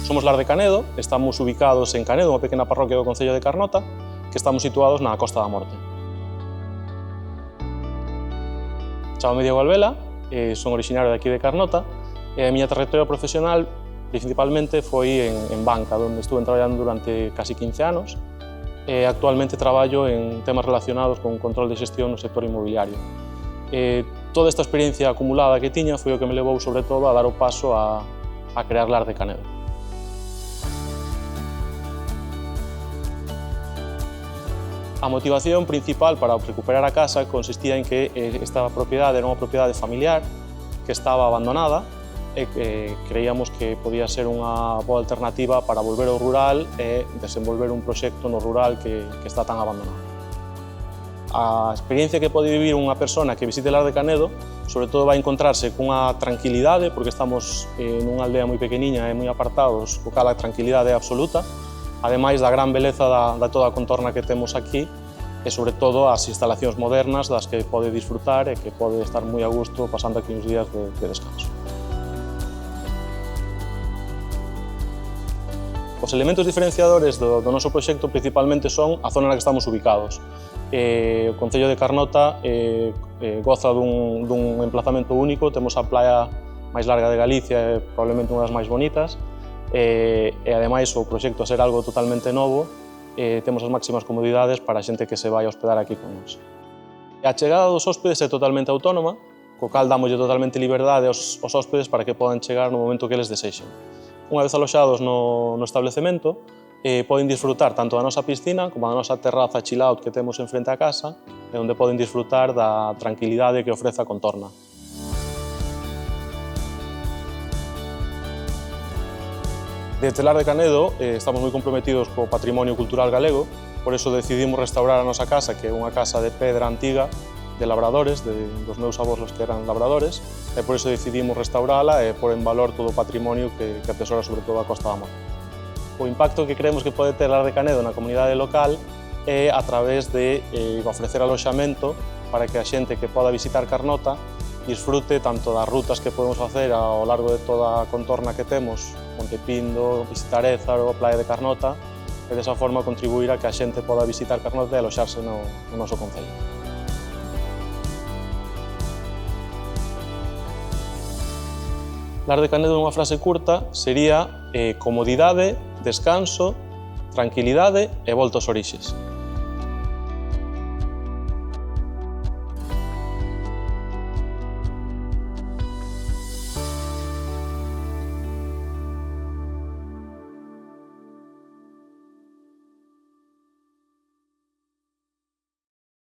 Somos Lar de Canedo, estamos ubicados en Canedo, unha pequena parroquia do concello de Carnota, que estamos situados na Costa da Morte. Chámame Diego Albela, son originario de aquí de Carnota, e a miña trayectoria profesional principalmente foi en banca, onde estuve traballando durante casi 15 anos, e actualmente traballo en temas relacionados con control de xestión no sector inmobiliario. Toda esta experiencia acumulada que tiña foi o que me levou, sobre todo, a dar o paso a crear Lar de Canedo. A motivación principal para recuperar a casa consistía en que esta propiedade era unha propiedade familiar que estaba abandonada e creíamos que podía ser unha boa alternativa para volver ao rural e desenvolver un proxecto no rural que está tan abandonado. A experiencia que pode vivir unha persona que visite Lar de Canedo sobre todo vai encontrarse cunha tranquilidade, porque estamos nunha aldea moi pequeniña e moi apartados, co cal a tranquilidade é absoluta, ademais da gran beleza da toda a contorna que temos aquí e, sobre todo, as instalacións modernas das que pode disfrutar e que pode estar moi a gusto pasando aquí uns días de descanso. Os elementos diferenciadores do noso proxecto principalmente son a zona na que estamos ubicados. O concello de Carnota goza dun emplazamento único, temos a playa máis larga de Galicia e probablemente unha das máis bonitas, e ademais o proxecto a ser algo totalmente novo, temos as máximas comodidades para a xente que se vai a hospedar aquí con nós. A chegada dos hóspedes é totalmente autónoma, co cal damoslle totalmente liberdade aos hóspedes para que podan chegar no momento que eles desexen. Unha vez aloxados no establecemento, poden disfrutar tanto da nosa piscina como da nosa terraza chill out que temos enfrente á casa, e onde poden disfrutar da tranquilidade que ofrece a contorna. Desde Lar de Canedo estamos moi comprometidos co patrimonio cultural galego, por eso decidimos restaurar a nosa casa, que é unha casa de pedra antiga, de labradores, dos meus avós que eran labradores, e por eso decidimos restaurala e pôr en valor todo o patrimonio que atesora sobre todo a Costa da Morte. O impacto que creemos que pode ter Lar de Canedo na comunidade local é a través de ofrecer aloxamento para que a xente que poda visitar Carnota disfrute tanto das rutas que podemos facer ao largo de toda a contorna que temos, Montepindo, visitar Ézaro, Praia de Carnota, e desa forma contribuir a que a xente poda visitar Carnota e aloxarse no noso concello. Lar de Canedo, nunha frase curta, sería comodidade, descanso, tranquilidade e volta aos orixes.